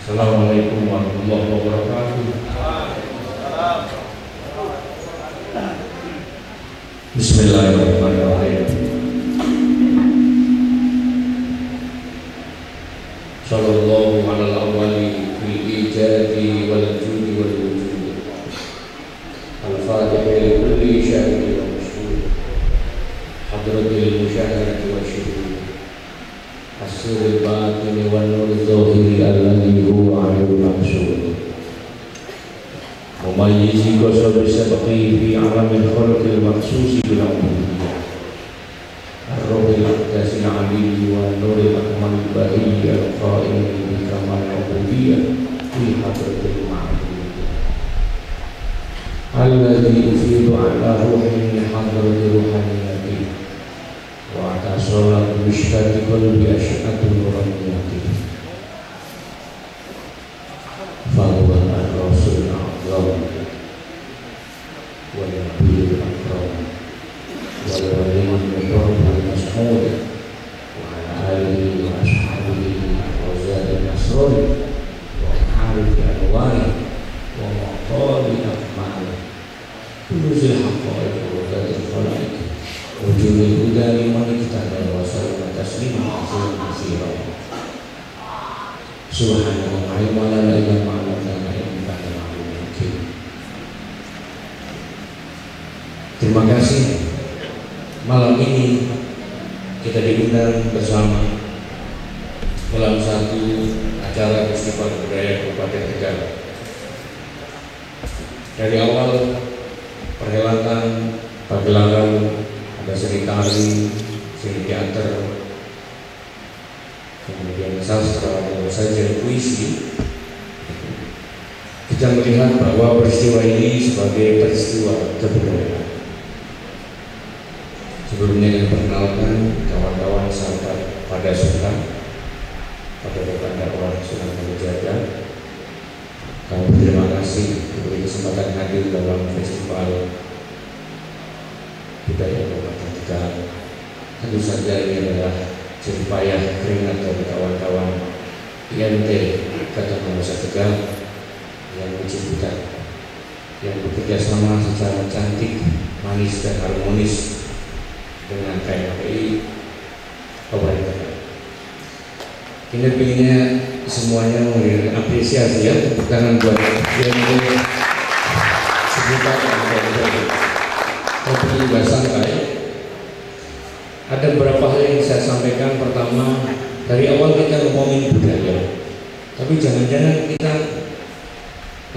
Assalamualaikum warahmatullahi wabarakatuh. Bismillahirrahmanirrahim. Sallallahu alal awwali fil ijadi wal judi wal wujud. Al-Fatihah li kulli syahidin wa mashhud. Hadratil musyahadati wa syuhud. As-sirrul batini wan nur zahiri alladhi huwa ahlul maqsud. Mumayyizi qasab sabqi fi alamil khalqil maqsusi bil ubudiyyah. Ar-ruhil aqdasil aliyyi wa nuril akmalil bahiyyi al-qa'imi bi kamal ubudiyyah fi hadratil ma'budiyyah. Alladhi yufidu ala ruhin hadratil ruhaniyyati wa atasolat bishkati qalbi asy'atul nuraniyati. Fahuwa ar-rasul al-a'zam wal nabiyul akram wal waliyul muqarrabul mas'ud wa ala alihi wa ashabihi wa zadil nasrani wa harifi anwari wa maqali akmali kuluzil haqqaiq wa zadil khalaik wujudul huda liman iktada wa sallam taslima asir subhanallah wa la ilaha illa huwa. Terima kasih. Malam ini kita diundang bersama dalam satu acara festival budaya Kabupaten Tegal. Dari awal perhelatan pagelaran ada seni tari, seni teater, kemudian sastra dan saja puisi. Kita melihat bahwa peristiwa ini sebagai peristiwa kebudayaan. Sebelumnya yang perkenalkan kawan-kawan sahabat pada Sultan, pada rekan dakwah Sunan Kalijaga. Kami berterima kasih diberi kesempatan hadir dalam festival budaya Kabupaten Tegal. Tentu saja ini adalah jerih payah keringat dari kawan-kawan INT Kecamatan Desa Tegal yang mencintai, yang bekerja sama secara cantik, manis dan harmonis dengan KMPI Kabupaten Tegal. Kinerjanya semuanya memberikan apresiasi ya, tepuk tangan buat INT sejuta tapi juga santai. Ada beberapa hal yang saya sampaikan. Pertama, dari awal kita ngomongin budaya, tapi jangan-jangan kita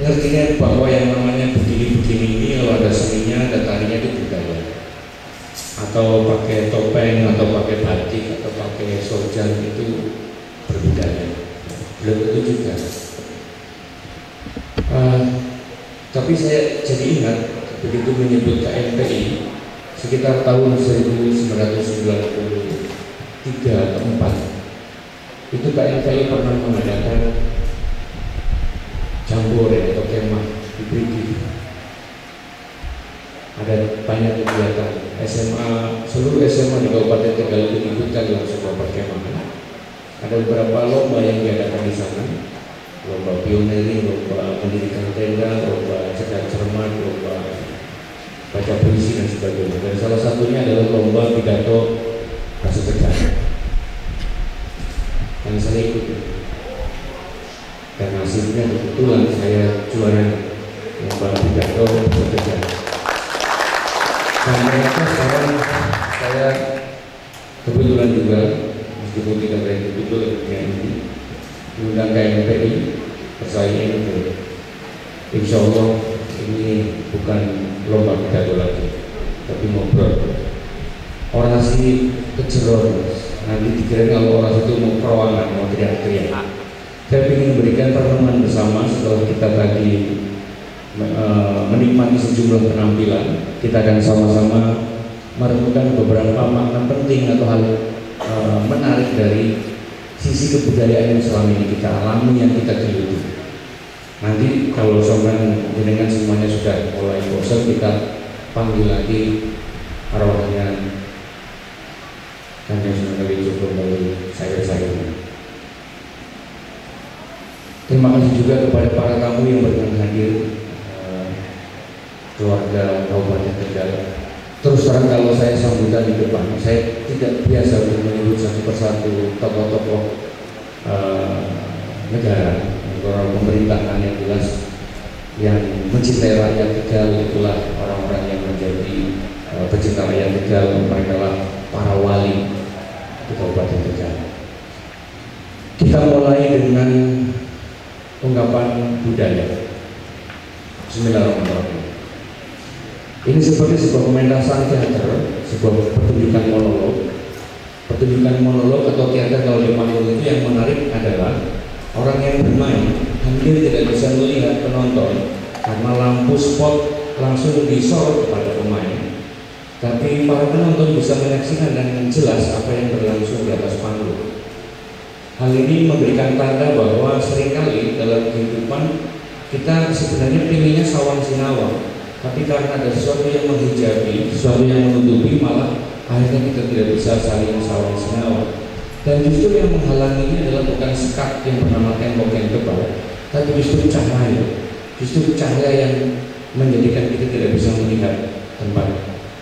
ngertinya bahwa yang namanya begini-begini ini kalau ada seninya, ada tarinya itu budaya. Atau pakai topeng, atau pakai batik, atau pakai sojan itu berbudaya. Belum tentu juga. Tapi saya jadi ingat begitu menyebut KMPI sekitar tahun 1993 atau 4 itu KMPI pernah mengadakan jambore atau kemah di Brigi. Ada banyak kegiatan SMA, seluruh SMA di Kabupaten Tegal itu diikutkan dalam sebuah perkemahan. Ada beberapa lomba yang diadakan di sana, lomba pionering, lomba mendirikan tenda, lomba cerdas cermat, lomba baca puisi dan sebagainya. Dan salah satunya adalah lomba pidato bahasa Tegal yang saya ikuti. Dan hasilnya kebetulan saya juara lomba pidato bahasa Tegal. Dan ternyata sekarang saya kebetulan juga, meskipun tidak berani betul ini diundang KMPI persaingan itu. Insya Allah ini bukan lomba pidato lagi, tapi ngobrol. Orasi kejeron, nanti dikira kalau orasi itu mau perawangan, mau teriak-teriak. Saya ingin memberikan pertemuan bersama setelah kita tadi menikmati sejumlah penampilan. Kita akan sama-sama merenungkan beberapa makna penting atau hal menarik dari sisi kebudayaan yang selama ini kita alami, yang kita geluti. Nanti kalau sobat dengan semuanya sudah mulai bosan, kita panggil lagi arwahnya Kanjeng Sunan Kalijaga kembali sayur-sayurnya. Terima juga kepada para tamu yang berkenan hadir, keluarga Kabupaten Tegal. Terus terang kalau saya sambutan di depan, saya tidak biasa untuk menyebut satu persatu tokoh-tokoh negara, pemerintahan yang jelas yang mencintai rakyat Tegal. Itulah orang-orang yang menjadi pecinta rakyat Tegal. Mereka lah para wali di Kabupaten Tegal. Kita mulai dengan ungkapan budaya. Bismillahirrahmanirrahim. Ini seperti sebuah pementasan teater, sebuah pertunjukan monolog. Pertunjukan monolog atau teater kalau di panggung itu yang menarik adalah orang yang bermain hampir tidak bisa melihat penonton karena lampu spot langsung disorot kepada pemain. Tapi para penonton bisa menyaksikan dengan jelas apa yang berlangsung di atas panggung. Hal ini memberikan tanda bahwa seringkali dalam kehidupan kita sebenarnya pinginnya sawang sinawang, tapi karena ada sesuatu yang menghijabi, sesuatu yang menutupi, malah akhirnya kita tidak bisa saling sawang sinawang. Dan justru yang menghalangi ini adalah bukan sekat yang bernama tembok yang tebal, tapi justru cahaya. Justru cahaya yang menjadikan kita tidak bisa melihat tempat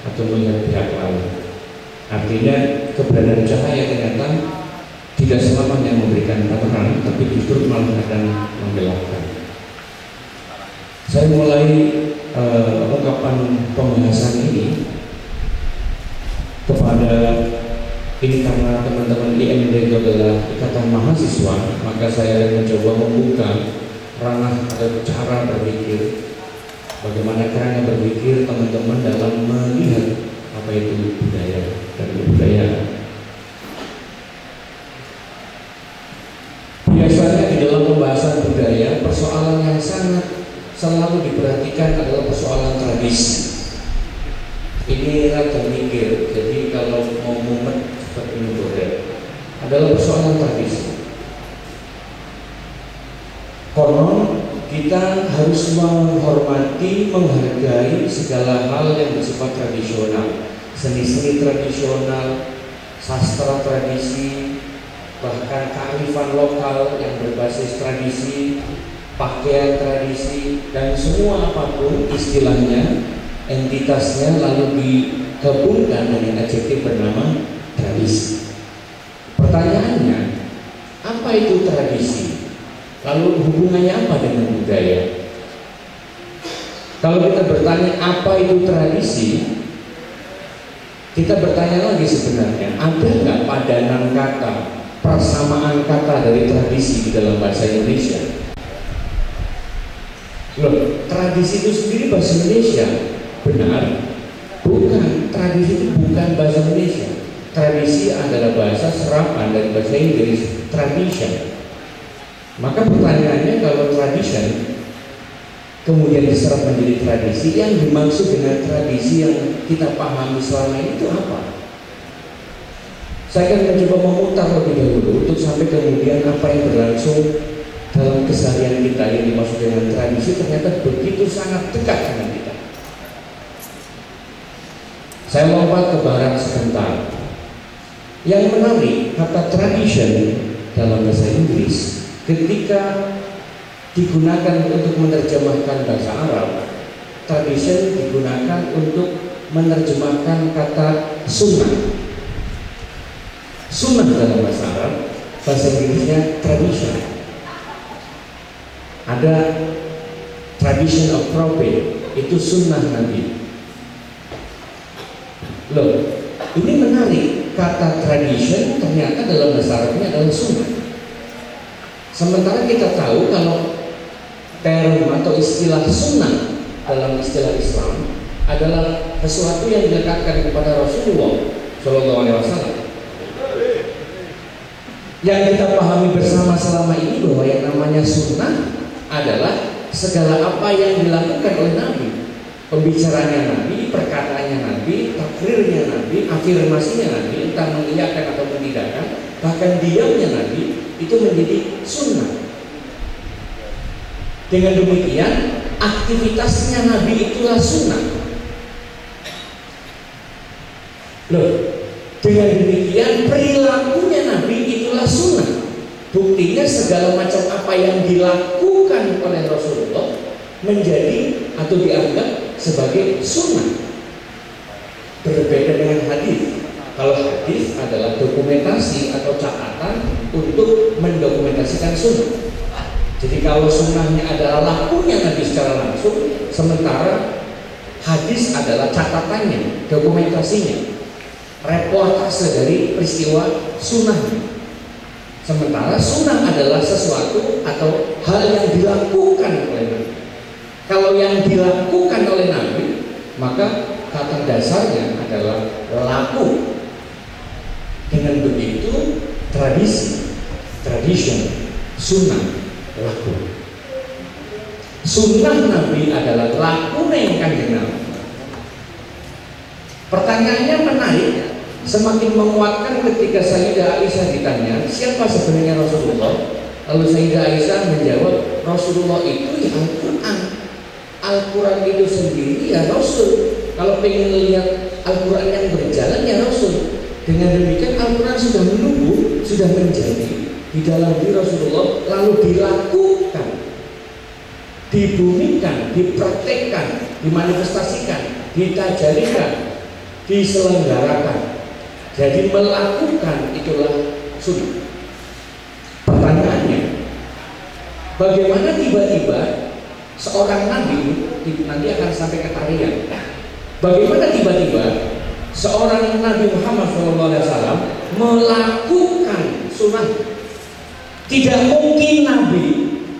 atau melihat pihak lain. Artinya keberadaan cahaya ternyata tidak selamanya memberikan terang, tapi justru malah akan menggelapkan. Saya mulai ungkapan pembahasan ini kepada ini karena teman-teman IMD itu adalah ikatan mahasiswa, maka saya mencoba membuka ranah atau cara berpikir, bagaimana caranya berpikir teman-teman dalam melihat apa itu budaya dan kebudayaan. Biasanya di dalam pembahasan budaya, persoalan yang sangat selalu diperhatikan adalah persoalan tradisi. Ini rada mikir, jadi kalau mau mumet seperti ini adalah persoalan tradisi. Konon kita harus menghormati, menghargai segala hal yang bersifat tradisional, seni-seni tradisional, sastra tradisi, bahkan kearifan lokal yang berbasis tradisi, pakaian tradisi, dan semua apapun istilahnya, entitasnya lalu digabungkan dengan adjektif bernama tradisi. Pertanyaannya, apa itu tradisi? Lalu hubungannya apa dengan budaya? Kalau kita bertanya apa itu tradisi, kita bertanya lagi sebenarnya, ada nggak padanan kata, persamaan kata dari tradisi di dalam bahasa Indonesia? Loh, tradisi itu sendiri bahasa Indonesia? Benar? Bukan, tradisi itu bukan bahasa Indonesia. Tradisi adalah bahasa serapan dari bahasa Inggris, tradition. Maka pertanyaannya, kalau tradition kemudian diserap menjadi tradisi, yang dimaksud dengan tradisi yang kita pahami selama ini itu apa? Saya akan mencoba memutar lebih dahulu untuk sampai kemudian apa yang berlangsung dalam keseharian kita yang dimaksud dengan tradisi ternyata begitu sangat dekat dengan kita. Saya lompat ke barat sebentar. Yang menarik, kata tradition dalam bahasa Inggris ketika digunakan untuk menerjemahkan bahasa Arab, tradition digunakan untuk menerjemahkan kata sunnah. Sunnah dalam bahasa Arab, bahasa Inggrisnya tradition. Ada tradition of prophet, itu sunnah Nabi. Loh, ini menarik, kata tradition ternyata dalam bahasa Arabnya adalah sunnah. Sementara kita tahu kalau term atau istilah sunnah dalam istilah Islam adalah sesuatu yang dilekatkan kepada Rasulullah SAW. Yang kita pahami bersama selama ini bahwa yang namanya sunnah adalah segala apa yang dilakukan oleh Nabi, pembicaraannya Nabi, perkataannya Nabi, takrirnya Nabi, afirmasinya Nabi, entah mengiyakan atau menidakkan, bahkan diamnya Nabi, itu menjadi sunnah. Dengan demikian aktivitasnya Nabi itulah sunnah. Loh, dengan demikian perilakunya Nabi itulah sunnah. Buktinya segala macam apa yang dilakukan oleh Rasulullah menjadi atau dianggap sebagai sunnah. Berbeda dengan hadis. Kalau hadis adalah dokumentasi atau catatan untuk mendokumentasikan sunnah. Jadi kalau sunnahnya adalah lakunya Nabi secara langsung, sementara hadis adalah catatannya, dokumentasinya, reportase dari peristiwa sunnahnya. Sementara sunnah adalah sesuatu atau hal yang dilakukan oleh Nabi. Kalau yang dilakukan oleh Nabi, maka kata dasarnya adalah laku. Dengan begitu tradisi, tradition, sunnah, laku. Sunnah Nabi adalah laku yang Kanjeng Nabi. Pertanyaannya menarik, semakin menguatkan ketika Sayyidah Aisyah ditanya siapa sebenarnya Rasulullah. Lalu Sayyidah Aisyah menjawab, Rasulullah itu ya Al-Quran. Al-Quran itu sendiri ya Rasul. Kalau pengen lihat Al-Quran yang berjalan ya Rasul. Dengan demikian Al-Quran sudah menunggu, sudah menjadi di dalam diri Rasulullah, lalu dilakukan, dibumikan, dipraktekkan, dimanifestasikan, ditajarikan, diselenggarakan. Jadi melakukan itulah sunnah. Pertanyaannya, bagaimana tiba-tiba seorang nabi, nanti akan sampai ke tarian, bagaimana tiba-tiba seorang Nabi Muhammad SAW melakukan sunnah? Tidak mungkin Nabi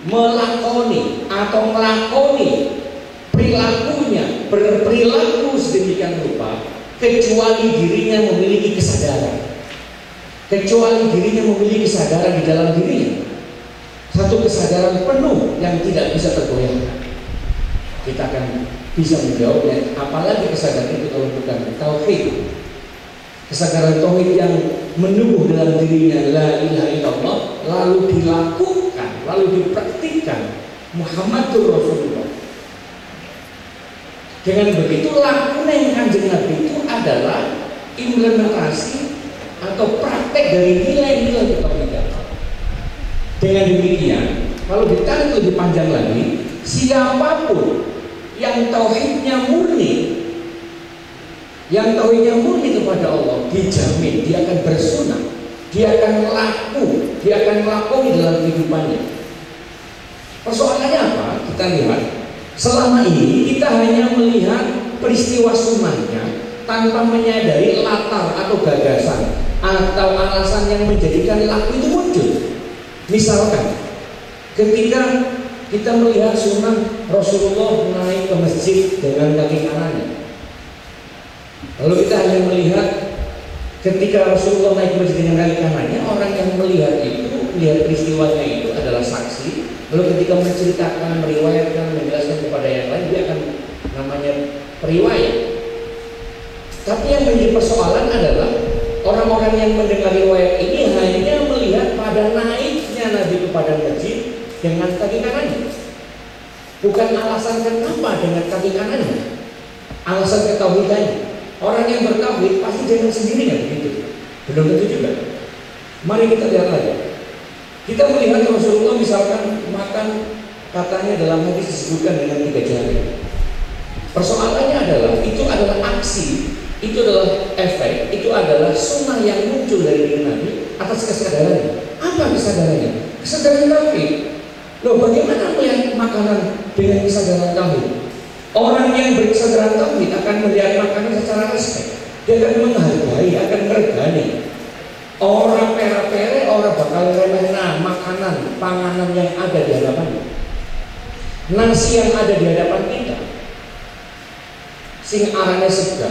melakoni atau melakoni perilakunya, berperilaku sedemikian rupa kecuali dirinya memiliki kesadaran, kecuali dirinya memiliki kesadaran di dalam dirinya, satu kesadaran penuh yang tidak bisa tergoyahkan. Kita akan bisa menjawabnya, apalagi kesadaran itu kalau bukan tauhid, kesadaran tauhid yang menumbuh dalam dirinya la ilaha illallah, lalu dilakukan, lalu dipraktikkan Muhammadur Rasulullah. Dengan begitu lakunya yang Kanjeng Nabi itu adalah implementasi atau praktek dari nilai-nilai ketauhidan. Dengan demikian, kalau ditarik lebih panjang lagi, siapapun yang tauhidnya murni, yang tauhidnya murni kepada Allah, dijamin dia akan bersunah, dia akan laku, dia akan melakoni dalam kehidupannya. Persoalannya apa? Kita lihat, selama ini kita hanya melihat peristiwa sunnahnya tanpa menyadari latar atau gagasan atau alasan yang menjadikan laku itu muncul. Misalkan, ketika kita melihat sunnah Rasulullah naik ke masjid dengan kaki kanannya. Lalu kita hanya melihat ketika Rasulullah naik ke masjid dengan kaki kanannya, orang yang melihat itu, melihat peristiwanya itu adalah saksi. Lalu ketika menceritakan, meriwayatkan, menjelaskan kepada yang lain, dia akan namanya periwayat. Tapi yang menjadi persoalan adalah orang-orang yang mendengar riwayat ini hanya melihat pada naiknya Nabi kepada masjid dengan kaki kanannya. Bukan alasan kenapa dengan kaki kanannya, alasan ketauhidannya. Orang yang bertauhid pasti jalan sendiri kan begitu. Belum tentu juga. Mari kita lihat lagi. Kita melihat Rasulullah misalkan makan, katanya dalam hadis disebutkan dengan 3 jari. Persoalannya adalah itu adalah aksi, itu adalah efek, itu adalah sunnah yang muncul dari diri Nabi atas kesadarannya. Apa kesadarannya? Kesadaran tauhid. Loh, bagaimana melihat makanan dengan kesadaran tauhid? Orang yang berkesadaran tauhid akan melihat makanan secara respek. Dia akan menghargai, akan meregani. Orang pera-pere, orang bakal remeh makanan, panganan yang ada di hadapannya. Nasi yang ada di hadapan kita. Sing arane segar.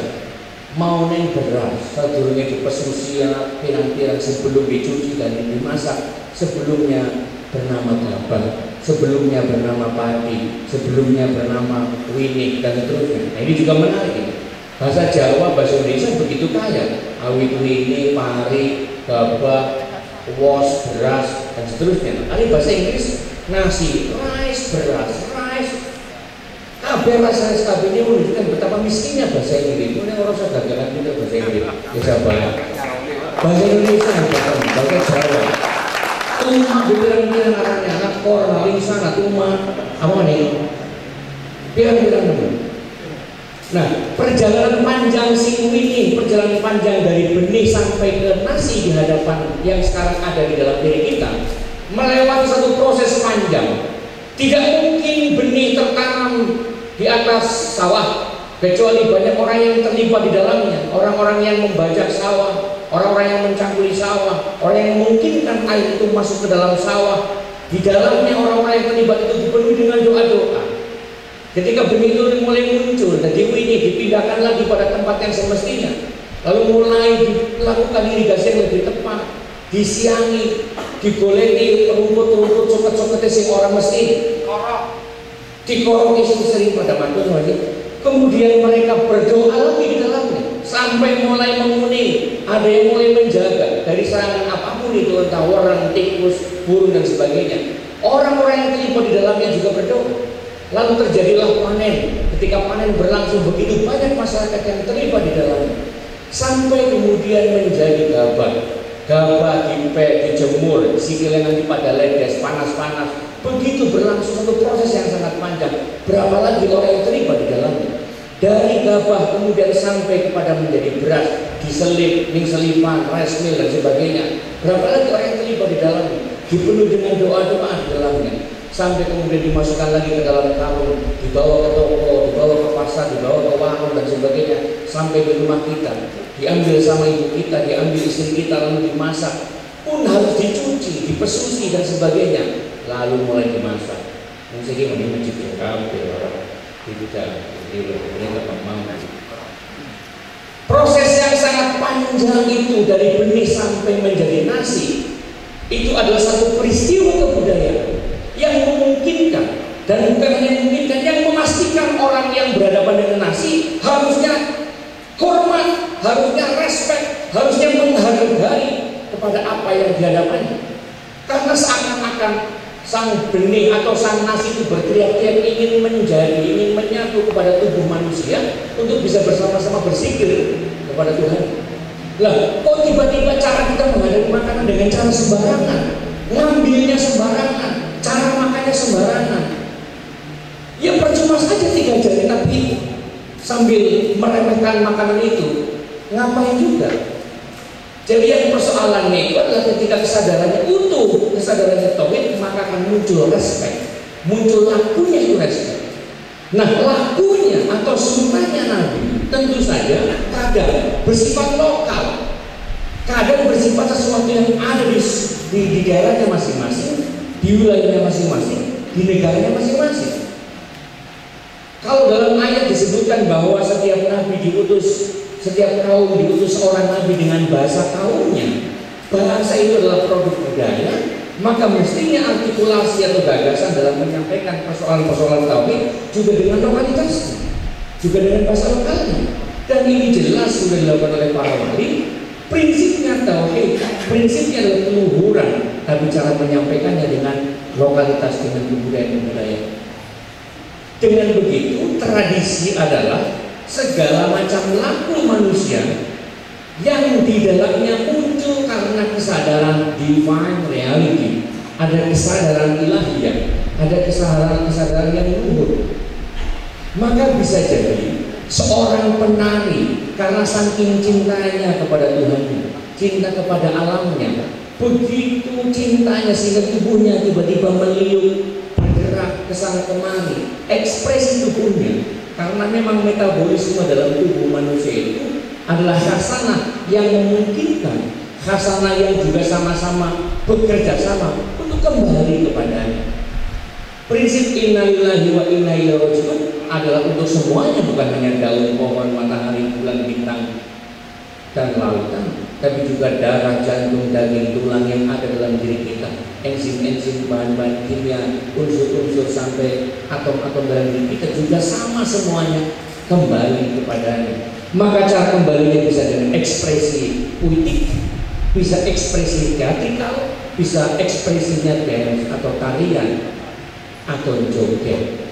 Mau neng beras, sadurunge dipesusian pirang-pirang sebelum dicuci dan dimasak. Sebelumnya bernama gabah, sebelumnya bernama padi, sebelumnya bernama winik dan seterusnya. Nah, ini juga menarik ini. Bahasa Jawa, bahasa Indonesia begitu kaya. Awit, winik, pari, gabah, wos, beras dan seterusnya. Ada bahasa Inggris nasi, rice, beras, rice. Kabeh bahasa SKB ini menunjukkan betapa miskinnya bahasa Inggris. Ini orang saya gagalan juga bahasa Inggris. Bahasa Indonesia bahasa Jawa. Tuma bilang-bilang arahnya nakor, haling sana, tuma, apa nih? Bilang-bilang dulu. Nah, perjalanan panjang si ini, perjalanan panjang dari benih sampai ke nasi di hadapan yang sekarang ada di dalam diri kita, melewati satu proses panjang. Tidak mungkin benih tertanam di atas sawah, kecuali banyak orang yang terlibat di dalamnya, orang-orang yang membajak sawah, orang-orang yang mencangkuli sawah, orang yang memungkinkan air itu masuk ke dalam sawah. Di dalamnya orang-orang yang terlibat itu dipenuhi dengan doa-doa. Ketika benih itu mulai muncul, dan ini dipindahkan lagi pada tempat yang semestinya, lalu mulai dilakukan irigasi yang lebih tepat, disiangi, digoleki rumput-rumput soket-soketnya sing orang mesti dikorok isi sering pada mantul lagi. Kemudian mereka berdoa lagi di dalamnya sampai mulai menguning. Ada yang mulai menjaga dari serangan apapun itu, entah orang, tikus, burung dan sebagainya. Orang-orang yang terlibat di dalamnya juga berdoa. Lalu terjadilah panen. Ketika panen berlangsung, begitu banyak masyarakat yang terlibat di dalamnya, sampai kemudian menjadi gabah. Gabah dipek, dijemur, sikilnya nanti pada ledes, panas-panas. Begitu berlangsung satu proses yang sangat panjang. Berapa lagi orang yang terlibat di dalamnya? Dari gabah kemudian sampai kepada menjadi beras, diselip, selipan, rice mill dan sebagainya. Berapa lagi orang yang terlibat di dalamnya? Dipenuhi dengan doa-doa di dalamnya. Sampai kemudian dimasukkan lagi ke dalam karung, dibawa ke toko, dibawa ke pasar, dibawa ke warung dan sebagainya, sampai di rumah kita, diambil sama ibu kita, diambil istri kita, lalu dimasak, pun harus dicuci, dipesusi dan sebagainya, lalu mulai dimasak. Mungkin ini menciptakan orang tidak proses yang sangat panjang itu dari benih sampai menjadi nasi, itu adalah satu peristiwa kebudayaan yang memungkinkan, dan bukan hanya memungkinkan, yang memastikan orang yang berhadapan dengan nasi harusnya hormat, harusnya respect, harusnya menghargai kepada apa yang dihadapannya. Karena seakan-akan sang benih atau sang nasi itu berteriak-teriak ingin menjadi, ingin menyatu kepada tubuh manusia untuk bisa bersama-sama berzikir kepada Tuhan. Lah, kok tiba-tiba cara kita menghadapi makanan dengan cara sembarangan, ngambilnya sembarangan, cara makannya sembarangan. Ya percuma saja 3 jari tapi sambil meremehkan makanan itu, ngapain juga? Jadi yang persoalannya itu adalah ketika kesadarannya utuh, kesadarannya tauhid, maka akan muncul respect, muncul lakunya itu respect. Nah, lakunya atau sunnahnya Nabi tentu saja kadang bersifat lokal, kadang bersifat sesuatu yang ada di daerahnya masing-masing, di wilayahnya masing-masing, di negaranya masing-masing. Kalau dalam ayat disebutkan bahwa setiap nabi diutus, setiap kaum diutus seorang nabi dengan bahasa kaumnya, bahasa itu adalah produk budaya, maka mestinya artikulasi atau gagasan dalam menyampaikan persoalan-persoalan tauhid juga dengan lokalitasnya, juga dengan bahasa lokalnya. Dan ini jelas sudah dilakukan oleh para wali. Prinsipnya tauhid, prinsipnya adalah keluhuran, tapi cara menyampaikannya dengan lokalitas, dengan kebudayaan-kebudayaan. Dengan begitu, tradisi adalah segala macam laku manusia yang di dalamnya muncul karena kesadaran divine reality, ada kesadaran ilahiyah, ada kesadaran yang luhur. Maka bisa jadi seorang penari karena saking cintanya kepada Tuhannya, cinta kepada alamnya, begitu cintanya sehingga tubuhnya tiba-tiba meliuk, bergerak kesana kemari, ekspresi tubuhnya, karena memang metabolisme dalam tubuh manusia itu adalah khasanah yang memungkinkan, khasanah yang juga sama-sama bekerja sama untuk kembali kepadanya. Prinsip innalillahi wa inna ilaihi raji'un adalah untuk semuanya, bukan hanya daun, pohon, matahari, bulan, bintang, dan lautan, tapi juga darah, jantung, daging, tulang yang ada dalam diri kita, enzim-enzim, bahan-bahan kimia, unsur-unsur sampai atom-atom dalam diri kita juga sama semuanya kembali kepadanya. Maka cara kembalinya bisa dengan ekspresi puitik, bisa ekspresi teatrikal, bisa ekspresinya dance atau tarian atau joget.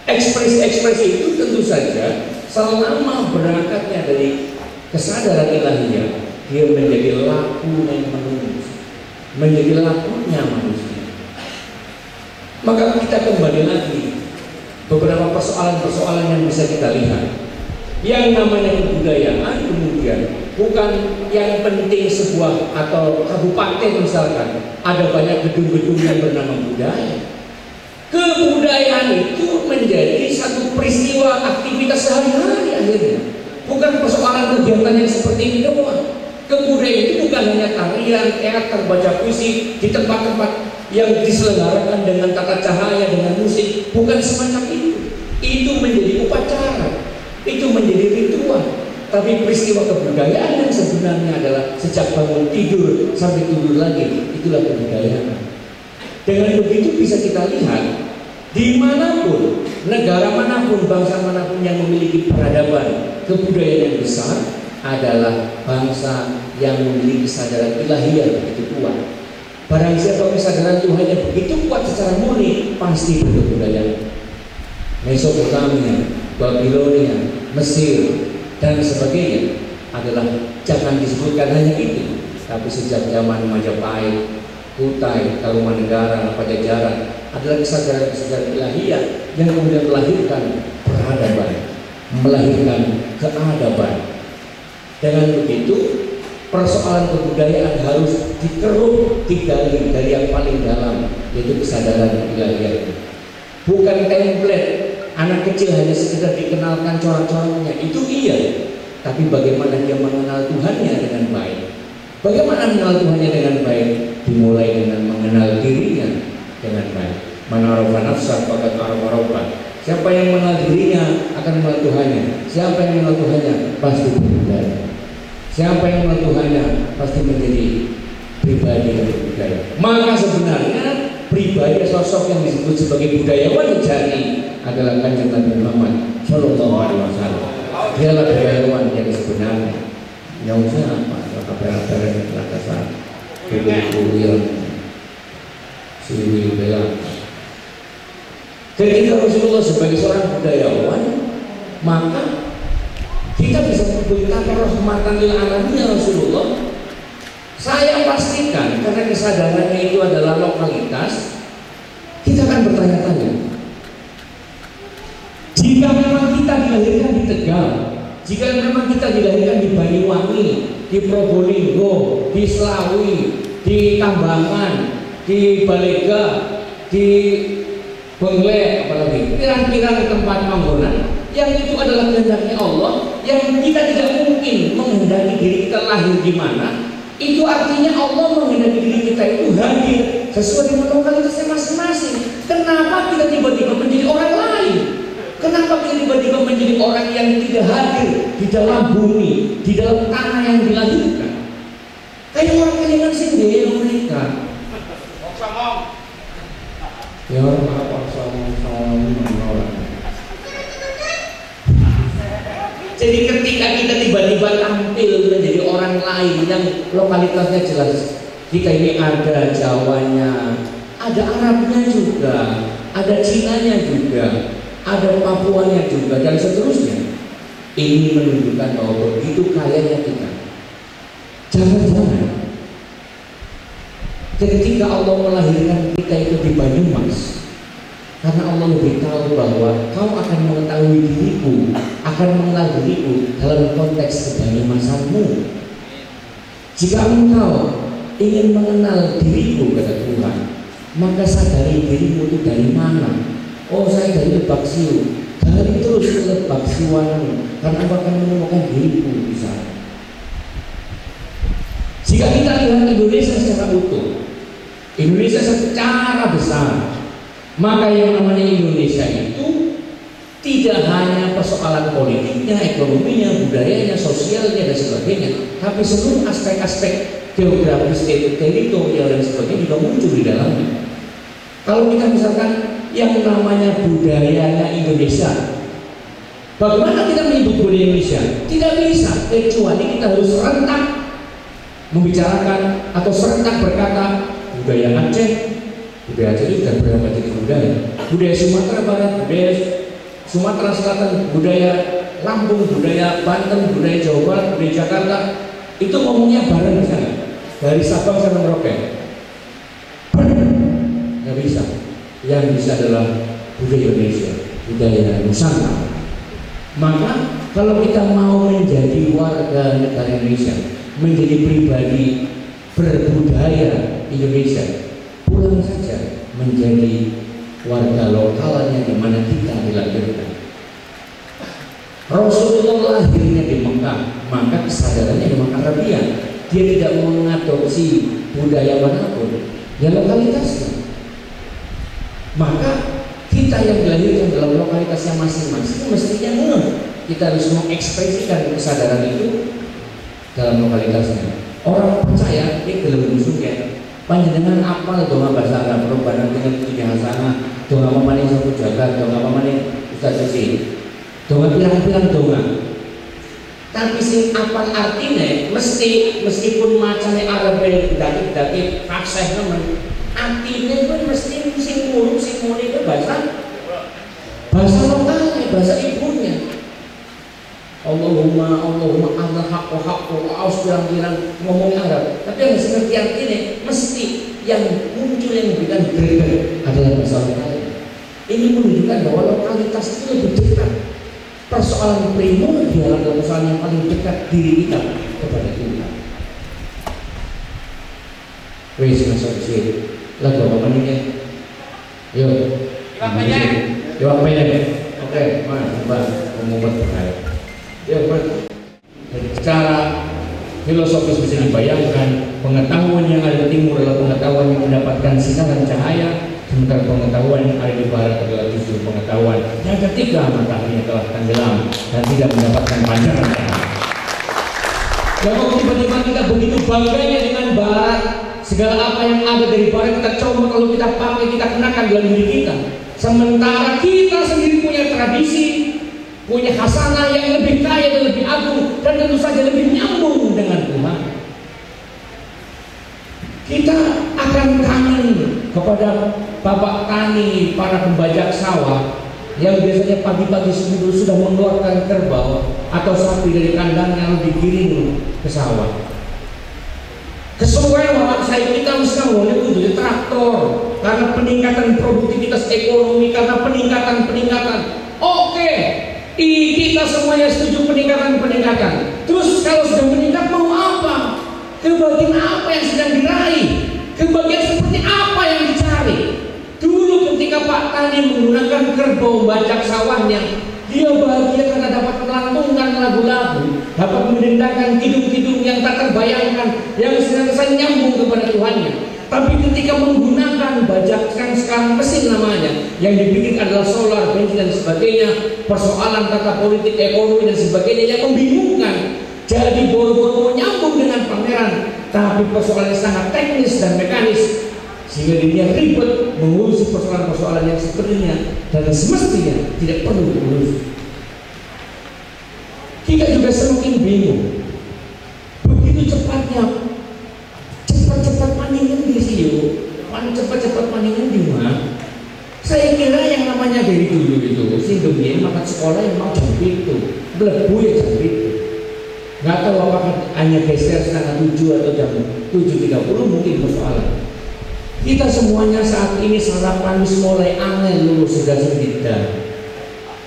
Ekspresi-ekspresi itu tentu saja selama berangkatnya dari kesadaran ilahiyah, dia menjadi laku dan menulis. menjadi lakunya manusia. Maka kita kembali lagi beberapa persoalan-persoalan yang bisa kita lihat. Yang namanya kebudayaan kemudian bukan yang penting sebuah atau kabupaten misalkan ada banyak gedung-gedung yang bernama budaya. Kebudayaan itu menjadi satu peristiwa aktivitas sehari-hari akhirnya. Bukan persoalan kegiatan yang seperti ini doang. Kebudayaan itu bukan hanya tarian, teater, baca puisi di tempat-tempat yang diselenggarakan dengan tata cahaya, dengan musik. Bukan semacam itu. Itu menjadi upacara, itu menjadi ritual. Tapi peristiwa kebudayaan yang sebenarnya adalah sejak bangun tidur sampai tidur lagi, itulah kebudayaan. Dengan begitu bisa kita lihat dimanapun, negara manapun, bangsa manapun yang memiliki peradaban kebudayaan yang besar adalah bangsa yang memiliki kesadaran ilahiyah begitu kuat. Barang siapa kesadaran Tuhannya begitu kuat secara murni, pasti berkebudayaan. Mesopotamia, Babilonia, Mesir, dan sebagainya adalah jangan disebutkan hanya itu, tapi sejak zaman Majapahit, Kutai, Tarumanegara, Pajajaran adalah kesadaran-kesadaran ilahiyah yang kemudian melahirkan peradaban, melahirkan keadaban. Dengan begitu persoalan kebudayaan harus dikeruk, digali dari yang paling dalam, yaitu kesadaran ilahiyah. Bukan template anak kecil hanya sekedar dikenalkan corak-coraknya, itu iya, tapi bagaimana dia mengenal Tuhannya dengan baik. Bagaimana mengenal Tuhannya dengan baik? Dimulai dengan mengenal dirinya dengan baik. Man arafa nafsah faqad arafa rabbah. Siapa yang mengenal dirinya akan mengenal Tuhannya. Siapa yang mengenal Tuhannya pasti berbudaya. Siapa yang mengenal Tuhannya pasti menjadi pribadi yang berbudaya. Maka sebenarnya pribadi sosok yang disebut sebagai budayawan sejati adalah Kanjeng Nabi Muhammad Shallallahu Alaihi Wasallam. Dialah budayawan yang sebenarnya. Yang usah apa? Kabar-kabar yang kelakasan, kuil-kuil, siri bela. Ketika Rasulullah sebagai seorang budayawan, maka kita bisa berkata rahmatan lil alamin ya Rasulullah. Saya pastikan karena kesadarannya itu adalah lokalitas, kita akan bertanya-tanya. Jika memang kita dilahirkan di Tegal, jika memang kita dilahirkan di Banyuwangi, di Probolinggo, di Slawi, di Tambangan, di Balega, di Bengle, apalagi pirang-pirang tempat panggonan, yang itu adalah kehendaknya Allah, yang kita tidak mungkin menghendaki diri kita lahir di mana. Itu artinya Allah menghendaki diri kita itu hadir sesuai dengan lokalitasnya masing-masing. Kenapa kita tiba-tiba menjadi orang lain? Kenapa kita tiba-tiba menjadi orang yang tidak hadir di dalam bumi, di dalam tanah yang dilahirkan? Kayak orang kelingan sendiri mereka. Ya orang apa sama orang. Jadi ketika kita tiba-tiba tampil menjadi orang lain yang lokalitasnya jelas, kita ini ada Jawanya, ada Arabnya juga, ada Cinanya juga, ada Papuanya juga, dan seterusnya. Ini menunjukkan bahwa begitu kayanya kita. Jangan-jangan ketika Allah melahirkan kita itu di Banyumas, karena Allah lebih tahu bahwa kau akan mengetahui diriku, akan mengenal diriku dalam konteks kebanyumasanmu. Jika engkau ingin mengenal diriku, kata Tuhan, maka sadari dirimu itu dari mana. Oh, saya dari Lebak Siu. Gali terus ke Lebak Siuanmu, karena engkau akan menemukan diriku di sana. Jika kita lihat Indonesia secara utuh, Indonesia secara besar, maka yang namanya Indonesia itu tidak hanya persoalan politiknya, ekonominya, budayanya, sosialnya, dan sebagainya, tapi seluruh aspek-aspek geografis, teritorial, dan sebagainya juga muncul di dalamnya. Kalau kita misalkan yang namanya budayanya Indonesia, bagaimana kita menyebut budaya Indonesia? Tidak bisa, kecuali kita harus serentak membicarakan atau serentak berkata budaya Aceh. Budaya Aceh itu sudah berapa jenis budaya? Budaya Sumatera Barat, budaya Sumatera Selatan, budaya Lampung, budaya Banten, budaya Jawa Barat, budaya Jakarta. Itu ngomongnya bareng misalnya dari Sabang sampai Merauke. nggak bisa. Yang bisa adalah budaya Indonesia, budaya Nusantara. Maka kalau kita mau menjadi warga negara Indonesia, menjadi pribadi berbudaya Indonesia, pulang saja menjadi warga lokalnya di mana kita dilahirkan. Rasulullah lahirnya di Mekah, maka kesadarannya di Mekah Arabian. Dia tidak mengadopsi budaya manapun, ya lokalitasnya. Maka kita yang dilahirkan dalam lokalitasnya masing-masing mestinya kita harus mengekspresikan kesadaran itu dalam lokalitasnya. Orang percaya dia belum musuhnya. Panjenengan apal doa bahasa Arab, Rabbana dengan puji hasanah, doa apa maning sapu jagat, doa apa maning Ustaz Susi, doa pirang-pirang doa. Tapi sing apal artinya meskipun macamnya Arab daki fasih nemen, artinya pun mesti sing muni itu bahasa lokalnya, bahasa ibunya. Allahumma Allah haqqo aus pirang-pirang ngomong Arab, tapi yang ngerti artinya mesti yang muncul yang memberikan greget adalah bahasa lokalnya. Ini menunjukkan bahwa lokalitas itu lebih dekat. Persoalan primordial adalah persoalan yang paling dekat diri kita kepada Tuhan. Wes masuk di sini. Lagu apa namanya? Yuk. Iwak peyek. Oke, mas, coba ngomong berkaya. Ya, secara filosofis bisa dibayangkan pengetahuan yang ada di timur adalah pengetahuan yang mendapatkan sinaran cahaya, sementara pengetahuan yang ada di barat adalah justru pengetahuan yang ketika matahari telah tenggelam dan tidak mendapatkan pandangan cahaya. Dan kalau tiba-tiba kita begitu bangganya dengan barat, segala apa yang ada dari barat kita coba kalau kita pakai, kita kenakan dalam diri kita, sementara kita sendiri punya tradisi, punya hasanah yang lebih kaya dan lebih agung, dan tentu saja lebih nyambung dengan Tuhan. Kita akan kangen kepada bapak tani, para pembajak sawah yang biasanya pagi-pagi sudah mengeluarkan kerbau atau sapi dari kandangnya lalu digiring ke sawah. Kesemuanya bapak saya kita mesti boleh untuk traktor karena peningkatan produktivitas ekonomi, karena peningkatan. Oke. Kita semuanya setuju peningkatan. Terus kalau sudah meningkat mau apa? Kebahagiaan apa yang sedang diraih? Kebahagiaan seperti apa yang dicari? Dulu ketika Pak Tani menggunakan kerbau bajak sawahnya, dia bahagia karena dapat melantunkan lagu-lagu, dapat mendengarkan kidung-kidung yang tak terbayangkan, yang senantiasa nyambung kepada Tuhannya. Tapi ketika menggunakan bajak sekarang mesin namanya, yang dibikin adalah solar, bensin dan sebagainya, persoalan tata politik, ekonomi dan sebagainya yang membingungkan. Jadi boro-boro nyambung dengan pangeran, tapi persoalannya sangat teknis dan mekanis, sehingga dirinya ribet mengurusi persoalan-persoalan yang sebenarnya dan semestinya tidak perlu diurus. Kita juga semakin bingung. Begitu cepatnya cepat paningan di sini, cepat paningan di mana? Saya kira yang namanya dari dulu itu, sindungnya makan sekolah yang mau jam itu, belebu ya jam itu. Nggak tahu apakah hanya geser setengah 7 atau jam 7.30 mungkin persoalan. Kita semuanya saat ini sarapan mulai aneh lulus sudah sedikit.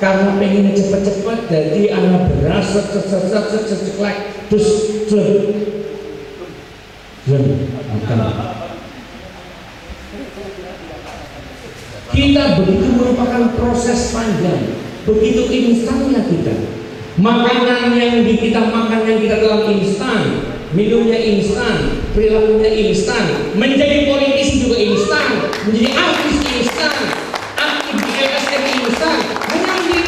Karena pengen cepat-cepat, jadi anak beras ceklek terus kita begitu merupakan proses panjang, begitu instannya kita. Makanan yang kita makan, yang kita dalam instan, minumnya instan, perilakunya instan, menjadi politisi juga instan, menjadi artis instan, aktif di LSM instan, mengambil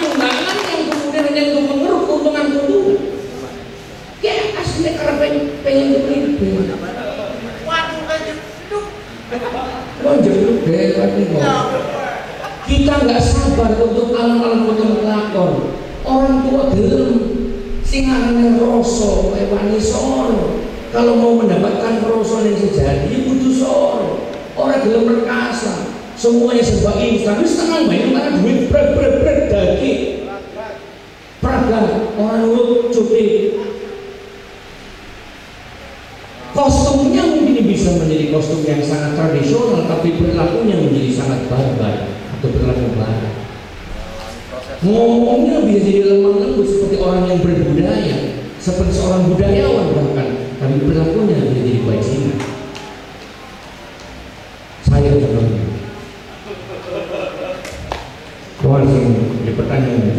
tunggangan yang kemudian hanya untuk mengeruk keuntungan. Ya asli karena pengen beli. Kita nggak sabar untuk alam-alam nomenklatur. Orang tua gelem singarane rasa wani soro. Kalau mau mendapatkan rasa yang sejati butuh soro. Orang gelem perkasa. Semuanya serba instan. Wis tenang main karena duit brek daging. Praga orang nurut cuti. Kostumnya mungkin bisa menjadi kostum yang sangat tradisional, tapi perilakunya menjadi sangat barbar atau perilaku barat. Ngomongnya bisa jadi lemah lembut seperti orang yang berbudaya, seperti seorang budayawan bahkan, tapi perilakunya bisa jadi bajingan. Saya contohnya. Tuhan sih dipertanyakan.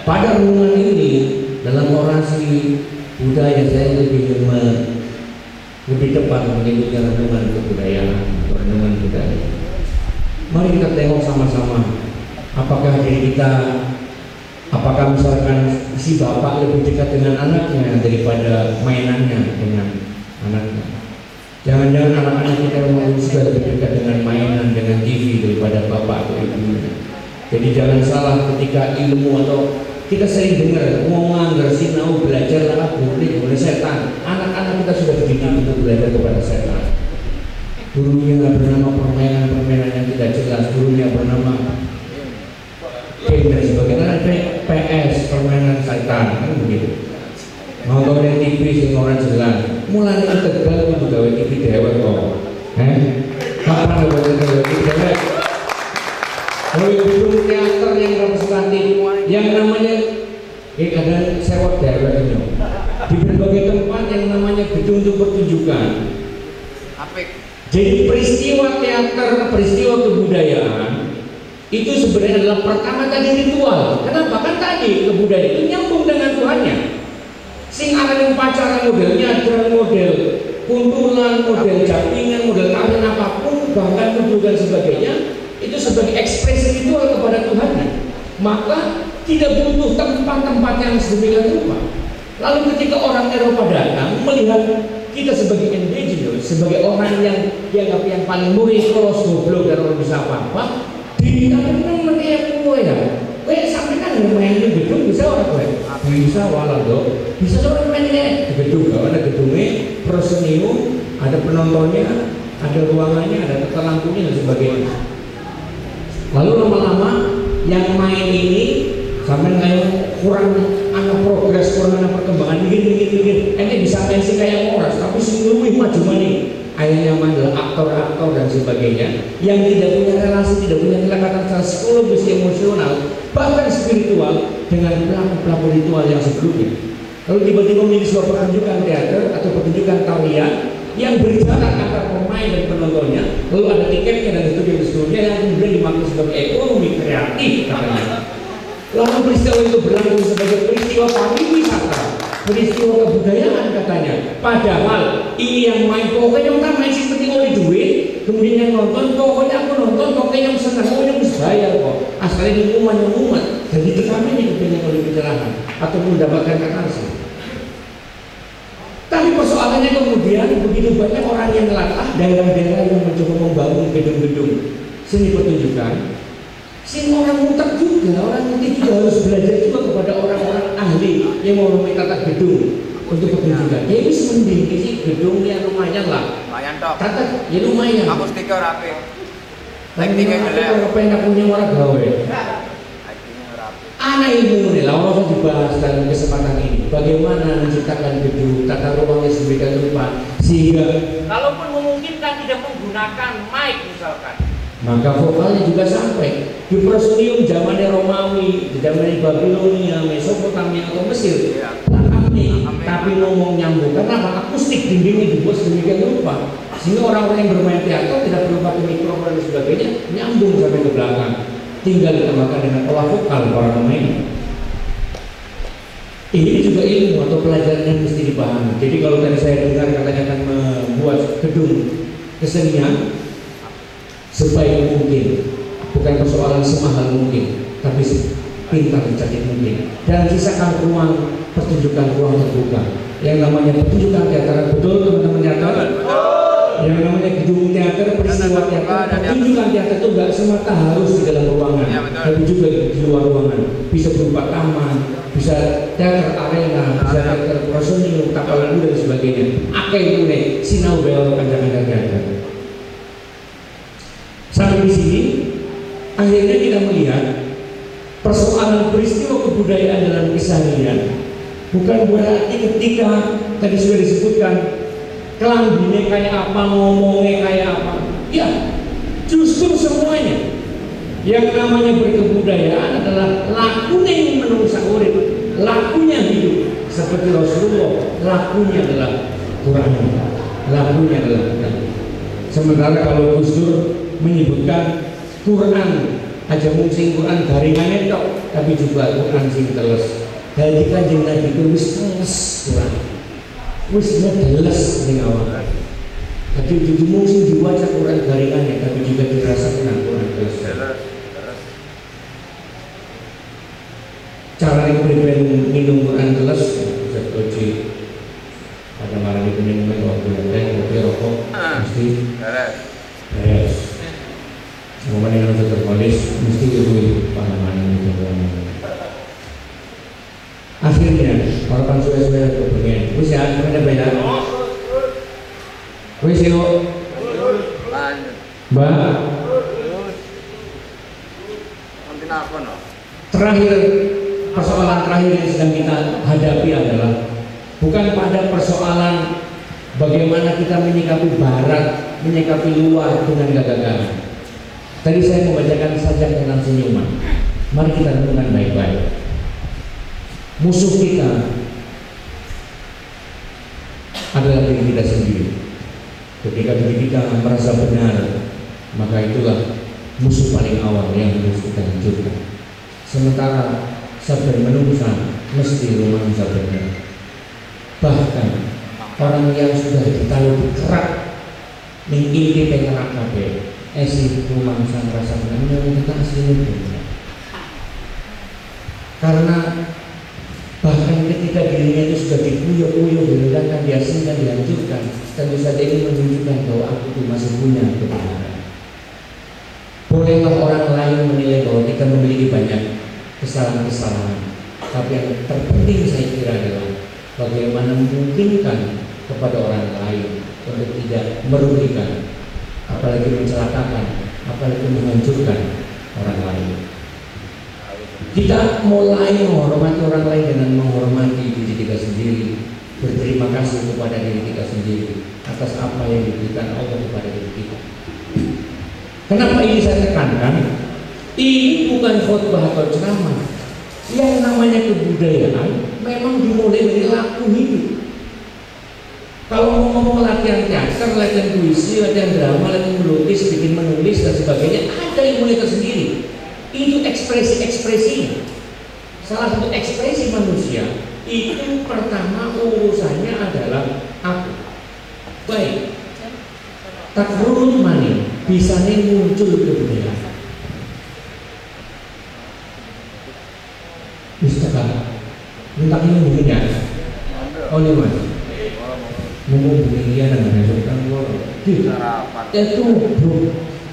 Pada renungan ini, dalam orasi budaya saya lebih tepat menyebutnya renungan kebudayaan atau renungan budaya. Mari kita tengok sama-sama, apakah diri kita, apakah misalkan si bapak lebih dekat dengan anaknya daripada mainannya dengan anaknya. Jangan-jangan anak-anak kita sudah lebih dekat dengan mainan, dengan TV daripada bapak atau ibunya. Jadi jangan salah ketika ilmu atau kita sering dengar ngomong sinau belajar lah boleh setan. Anak-anak kita sudah dididik untuk belajar kepada setan. Gurunya bernama permainan yang tidak jelas, gurunya bernama game dan sebagainya, PS permainan setan kan begitu. Nonton TV sing orang jelas. Mulai Tegal itu gawe TV dewek kok. Kapan gawe TV dewek? Gedung teater yang representatif, yang namanya kadang sewot dewek itu. Di berbagai tempat yang namanya gedung untuk pertunjukan. Jadi peristiwa teater, peristiwa kebudayaan itu sebenarnya adalah pertama tadi ritual. Kenapa? Kan tadi kebudayaan itu nyambung dengan Tuhannya. Sing yang pacaran modelnya ada model kuntulan, model japingan, model kawin apapun, bahkan nuduh dan sebagainya, itu sebagai ekspresi ritual kepada Tuhannya. Maka tidak butuh tempat-tempat yang sedemikian rupa. Lalu ketika orang Eropa datang melihat kita sebagai indigenous, sebagai orang yang dianggap yang paling murid, kolos, goblok dan orang bisa apa-apa, dikatakan memang kayak gue ya. Sampai kan main di gedung bisa orang gue? Bisa walau dong. Bisa orang mainnya di gedung, ada gedungnya, prosenium, ada penontonnya, ada ruangannya, ada tata lampunya dan sebagainya. Lalu lama-lama yang main ini sampai kayak kurang anak progres, kurang anak perkembangan, begini. Ini bisa main sih kayak moras, tapi seluruh maju nih. Akhirnya adalah aktor-aktor dan sebagainya yang tidak punya relasi, tidak punya kelekatan secara psikologis, emosional, bahkan spiritual dengan pelaku-pelaku ritual yang sebelumnya. Lalu tiba-tiba menjadi sebuah pertunjukan teater atau pertunjukan tarian yang berjalan antara pemain dan penontonnya, lalu ada tiketnya dan seterusnya yang kemudian dimaksud sebagai ekonomi kreatif katanya. Lalu peristiwa itu berlangsung sebagai peristiwa pariwisata, peristiwa kebudayaan katanya. Padahal ini yang main pokoknya kita main sih penting oleh duit, kemudian yang nonton pokoknya aku nonton pokoknya yang senang, pokoknya harus bayar kok. Asalnya umuman. Jadi di kami ini kepengen oleh pencerahan atau mendapatkan katarsis. Tapi persoalannya kemudian begitu banyak orang yang latah, daerah-daerah yang mencoba membangun gedung-gedung seni pertunjukan. Si orang mutak juga, orang mutik juga harus belajar juga kepada orang-orang ahli yang mau meminta tata gedung untuk pertunjukan. Ya ini mending sih gedung yang lumayan lah. Lumayan toh. Tata ya lumayan. Aku stiker rapi. Tekniknya gelap. Kalau pengen punya orang gawe. Anak ilmu nih, lalu akan dibahas dalam kesempatan ini. Bagaimana menciptakan gedung, tata ruangnya sedemikian rupa sehingga kalaupun memungkinkan tidak menggunakan mic misalkan, maka vokalnya juga sampai di prosenium zamannya Romawi, di zamannya Babilonia, Mesopotamia atau Mesir. Tapi ngomong nyambung karena apa? Akustik dindingnya dibuat sedemikian rupa sehingga orang-orang yang bermain teater tidak perlu pakai mikrofon dan sebagainya, nyambung sampai ke belakang. Tinggal ditambahkan dengan olah vokal para pemain. Ini juga ilmu atau pelajaran yang mesti dipahami. Jadi kalau tadi saya dengar katanya akan membuat gedung kesenian sebaik mungkin, bukan persoalan semahal mungkin, tapi pintar cantik mungkin, dan sisakan ruang pertunjukan, ruang terbuka. Yang namanya pertunjukan teater, betul teman-teman teater? Yang namanya gedung teater, peristiwa teater, pertunjukan teater itu nggak semata harus di dalam ruangan, tapi juga di luar ruangan. Bisa berupa taman, bisa teater arena, bisa teater prosenium, kapal lagu dan sebagainya. Akeh itu nih, sinau bel kanjang-kanjang teater. Sampai di sini, akhirnya kita melihat persoalan peristiwa kebudayaan dalam keseharian bukan berarti ketika tadi sudah disebutkan kelambine kayak apa, ngomongnya kayak apa. Ya, justru semuanya. Yang namanya berkebudayaan adalah lakunya yang menungsa urip, lakunya hidup seperti Rasulullah, lakunya adalah Quran, lakunya adalah Quran. Sementara kalau Gus Dur menyebutkan Quran aja mungsing Quran garingannya tok, tapi juga Quran sing teles. Jadi Kanjeng Nabi itu wis teles Quran, wis teles ning awak. Tapi itu mungsing dibaca Quran garingannya, tapi juga dirasakan Quran teles. Cara yang pribadi minum Quran teles bisa uji. Ada marah itu minum waktu yang kopi rokok mesti beres. Momen yang sudah terpolis mesti itu pengalaman itu. Akhirnya orang sudah kepengen, wis ya mana beda. Wis yo. Mbak. Terakhir, persoalan terakhir yang sedang kita hadapi adalah bukan pada persoalan bagaimana kita menyikapi barat, menyikapi luar dengan gagagan. Tadi saya membacakan sajak tentang senyuman. Mari kita renungkan baik-baik. Musuh kita adalah diri kita sendiri. Ketika diri kita merasa benar, maka itulah musuh paling awal yang harus kita hancurkan. Sementara sabar menungsa mesti rumah sabarnya. Bahkan orang yang sudah ditaruh kerak mengingin pengerak kabeh esi rumah sang rasa benar kita aslinya. Karena bahkan ketika dirinya itu sudah dikuyuk-kuyuk, direndahkan, diasingkan, dihancurkan, tentu saja ini menunjukkan bahwa aku itu masih punya kebenaran. Bolehlah orang lain menilai bahwa kita memiliki banyak kesalahan-kesalahan, tapi yang terpenting saya kira adalah bagaimana memungkinkan kepada orang lain untuk tidak merugikan, apalagi mencelakakan, apalagi menghancurkan orang lain. Kita mulai menghormati orang lain dengan menghormati diri kita sendiri, berterima kasih kepada diri kita sendiri atas apa yang diberikan Allah kepada diri kita. Kenapa ini saya tekankan? Ini bukan khotbah atau ceramah. Yang namanya kebudayaan memang dimulai dari laku hidup. Kalau mau ngomong latihan teater, latihan puisi, latihan drama, latihan melukis, bikin menulis dan sebagainya, ada yang mulai tersendiri. Itu ekspresi-ekspresinya. Salah satu ekspresi manusia itu pertama urusannya adalah aku. Baik. Takrul mani bisanya muncul kebudayaan. Misalkan minta ini mungkin ya. Oh ini mas. Ngomong begini dan besok kan itu bro.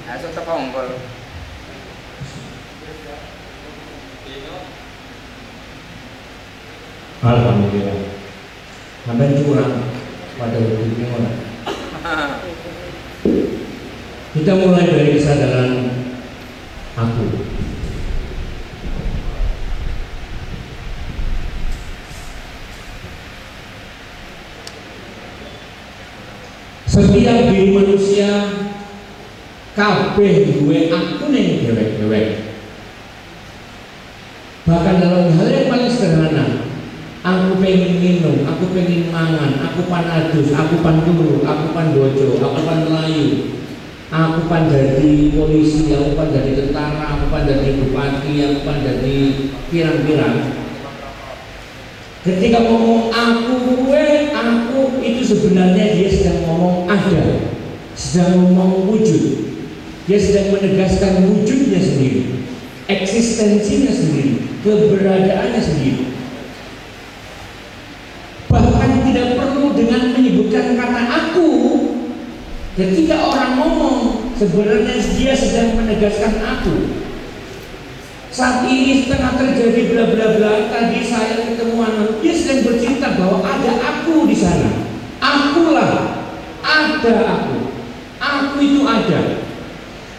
Esok terpongkol. Alhamdulillah. Sampai curang pada waktunya mana? Kita mulai dari kesadaran aku. Setiap diri manusia kabeh duwe aku ning dewek-dewek. Bahkan dalam hal yang paling sederhana, aku pengen minum, aku pengen mangan, aku panadus, aku panduru, aku pandojo, aku pan Melayu, aku pan dari polisi, aku pan dari tentara, aku pan dari bupati, aku pan dari pirang-pirang. Ketika ngomong aku, aku itu sebenarnya dia sedang ngomong ada, sedang ngomong wujud. Dia sedang menegaskan wujudnya sendiri, eksistensinya sendiri, keberadaannya sendiri. Bahkan tidak perlu dengan menyebutkan kata aku. Ketika orang ngomong, sebenarnya dia sedang menegaskan aku. Saat ini tengah terjadi bla bla bla. Tadi saya ketemu anak, dia sedang bercerita bahwa ada aku di sana. Akulah, ada aku. Aku itu ada.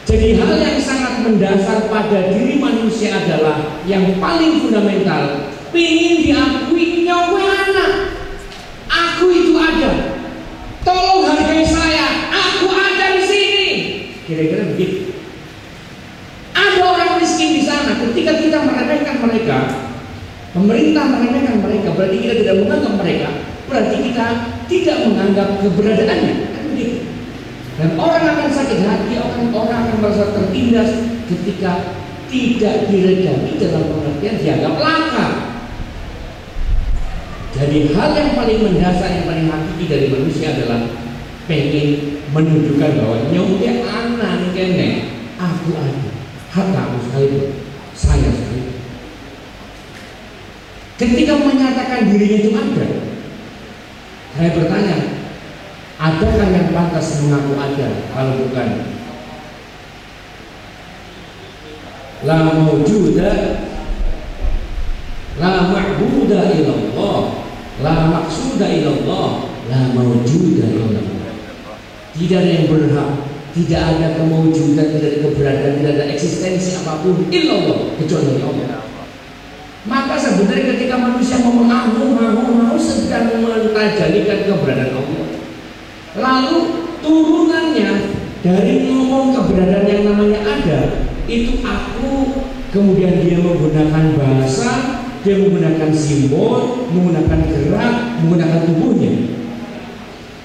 Jadi hal yang sangat mendasar pada diri manusia adalah yang paling fundamental. Pingin diakui nyawa anak. Aku itu ada. Tolong Kira-kira begitu. Ada orang miskin di sana. Ketika kita meremehkan mereka, pemerintah meremehkan mereka, berarti kita tidak menganggap mereka, berarti kita tidak menganggap keberadaannya. Kan begitu. Dan orang akan sakit hati, orang akan merasa tertindas ketika tidak diredami dalam pengertian dianggap langka. Jadi hal yang paling mendasar, yang paling hakiki dari manusia adalah pengen menunjukkan bahwa nyongke anak kene aku ada, hak aku sekali, saya sekali. Ketika menyatakan dirinya itu ada, saya bertanya, adakah yang pantas mengaku ada kalau bukan? La mawjuda, la ma'buda illallah, la maqsuda illallah, la mawjuda illallah. Tidak ada yang berhak, tidak ada kemawjudan, tidak ada keberadaan, tidak ada eksistensi apapun illallah kecuali Allah. Maka sebenarnya ketika manusia mau sedang mentajalikan keberadaan Allah, lalu turunannya dari ngomong keberadaan yang namanya ada itu aku, kemudian dia menggunakan bahasa, dia menggunakan simbol, menggunakan gerak, menggunakan tubuhnya.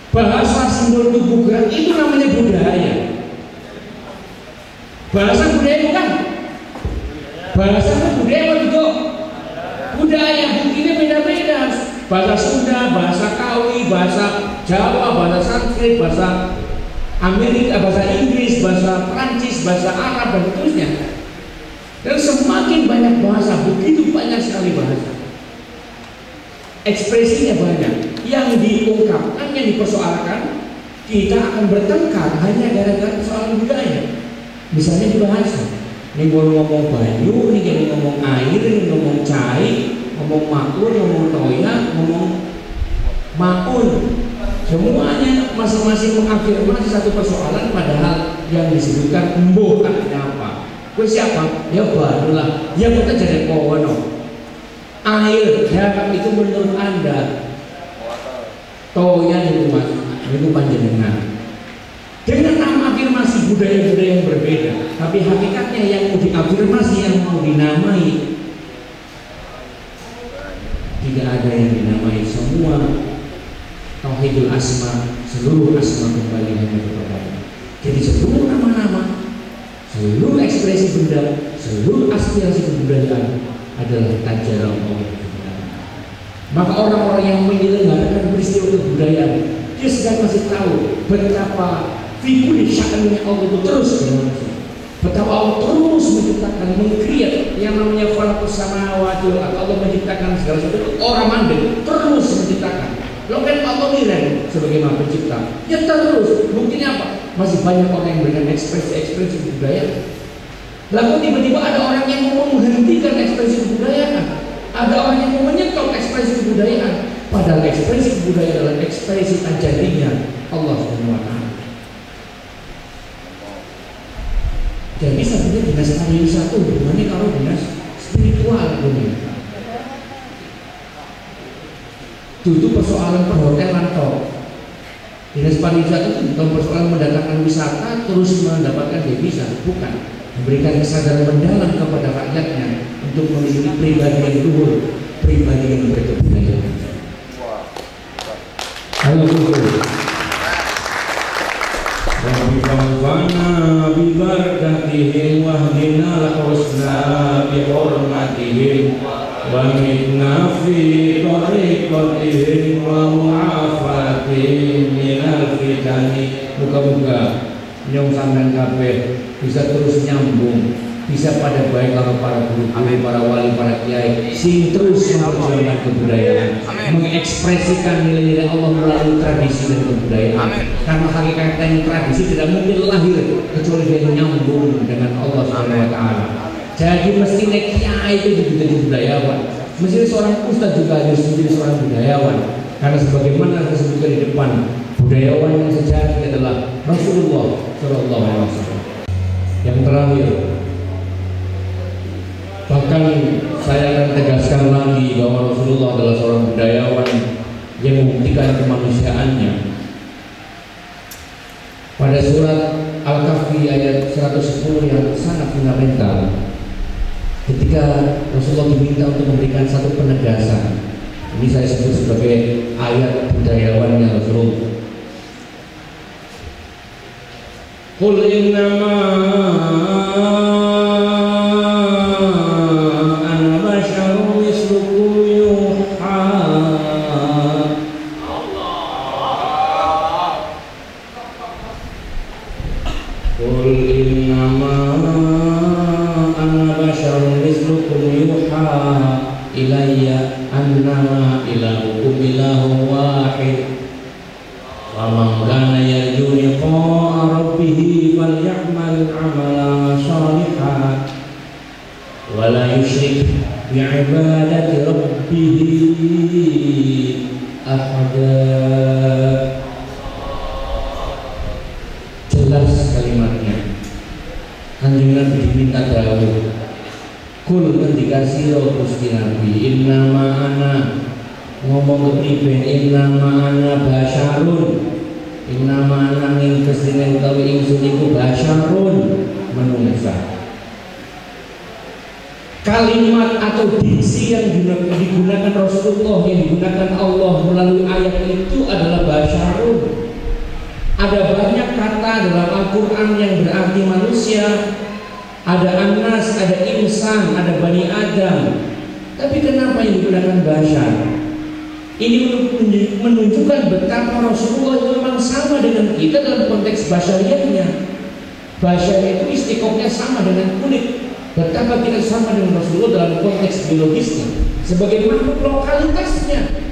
Bahasa, simbol, tubuh, gerak itu namanya budaya. Bahasa budaya bukan? Bahasa budaya apa juga? Budaya, buktinya beda-beda. Bahasa Sunda, bahasa Kawi, bahasa Jawa, bahasa Sanskrit, bahasa Amerika, bahasa Inggris, bahasa Prancis, bahasa Arab, dan seterusnya. Dan semakin banyak bahasa, begitu banyak sekali bahasa. Ekspresinya banyak. Yang diungkapkan, yang dipersoalkan, kita akan bertengkar hanya gara-gara soal budaya. Misalnya di bahasa. Ini ngomong banyu, ini ngomong air, ini ngomong cai, ngomong makun, ngomong toya, ngomong maun. Semuanya masing-masing mengafirmasi satu persoalan, padahal yang disebutkan embuh artinya apa? Kau siapa? Ya barulah. Ya kita jadi kowono. Air, ya itu menurut Anda. Toya itu mas, itu panjenengan. Dengan nama afirmasi budaya-budaya yang berbeda, tapi hakikatnya yang mau diafirmasi, yang mau dinamai, tidak ada yang dinamai. Semua tauhidul asma, seluruh asma kembali hanya kepada Allah. Jadi seluruh nama-nama, seluruh ekspresi benda, seluruh aspirasi kebudayaan adalah tajallah Allah. Maka orang-orang yang menyelenggarakan peristiwa kebudayaan, dia sedang masih tahu betapa fikul sya'annya Allah itu terus berlangsung. Betapa Allah terus menciptakan, mengkreat yang namanya khalaqus samawati wal ardh. Allah menciptakan segala sesuatu, orang mandek terus menciptakan. Lo kan Allah miren sebagai Maha Pencipta. Ya terus, buktinya apa? Masih banyak orang yang memberikan ekspresi kebudayaan. Lalu tiba-tiba ada orang yang mau menghentikan ekspresi kebudayaan. Ada orang yang mau menyetop ekspresi kebudayaan. Padahal ekspresi kebudayaan adalah ekspresi tajadinya Allah SWT. Jadi sebenarnya dinas pariwisata hubungannya kalau dinas spiritual dunia. Itu persoalan perhotelan toh. Dinas pariwisata itu bukan persoalan mendatangkan wisata terus mendapatkan devisa, bukan. Memberikan kesadaran mendalam kepada rakyatnya untuk memiliki pribadi yang luhur, pribadi yang berkebudayaan. Halo guru. Rabbana bibarakatihim wahdina lahusna bihormatihim wa minna fi tariqatihim wa mu'afatihim minal fitani. Muka-muka nyong sampean kabeh bisa terus nyambung, bisa pada baik kalau para guru, para wali, para kiai sing terus memperjuangkan kebudayaan, mengekspresikan nilai-nilai Allah melalui tradisi dan kebudayaan. Karena hakikatnya tradisi tidak mungkin lahir kecuali dia nyambung dengan Allah SWT. Jadi mestinya kiai itu juga jadi budayawan, mestinya seorang ustadz juga harus menjadi seorang budayawan. Karena sebagaimana disebutkan di depan, budayawan yang sejati adalah Rasulullah SAW. Yang terakhir, bahkan saya akan tegaskan lagi bahwa Rasulullah adalah seorang budayawan yang membuktikan kemanusiaannya. Pada surat Al-Kahfi di ayat 110 yang sangat fundamental. Ketika Rasulullah diminta untuk memberikan satu penegasan, ini saya sebut sebagai ayat budayawannya Rasulullah. Qul innama ana basyarun mislukum yuha. Qul innama ana basyarun mislukum yuha ilayya annama ilahukum ilahun wahid. Faman kana yarju liqa'a rabbih falyamal 'amalan shalihan wa la yusyrik bi'ibadati rabbih ahada. Jelas kalimatnya. Kanjeng Nabi diminta dawuh, kul ketika sira Gusti Nabi, innama ana ngomong kepriben, innama ana basyarun, innama ana ing kesine utawi ingsun iku basyarun, manungsa. Kalimat atau diksi yang digunakan Rasulullah, yang digunakan Allah melalui ayat itu adalah basyarun. Ada banyak kata dalam Al-Quran yang berarti manusia. Ada anas, ada insan, ada bani Adam. Tapi kenapa yang digunakan basyar? Ini menunjukkan betapa Rasulullah itu memang sama dengan kita dalam konteks basyariahnya. Basyar itu istiqomahnya sama dengan kulit. Betapa kita sama dengan Rasulullah dalam konteks biologisnya, sebagai makhluk lokalitasnya.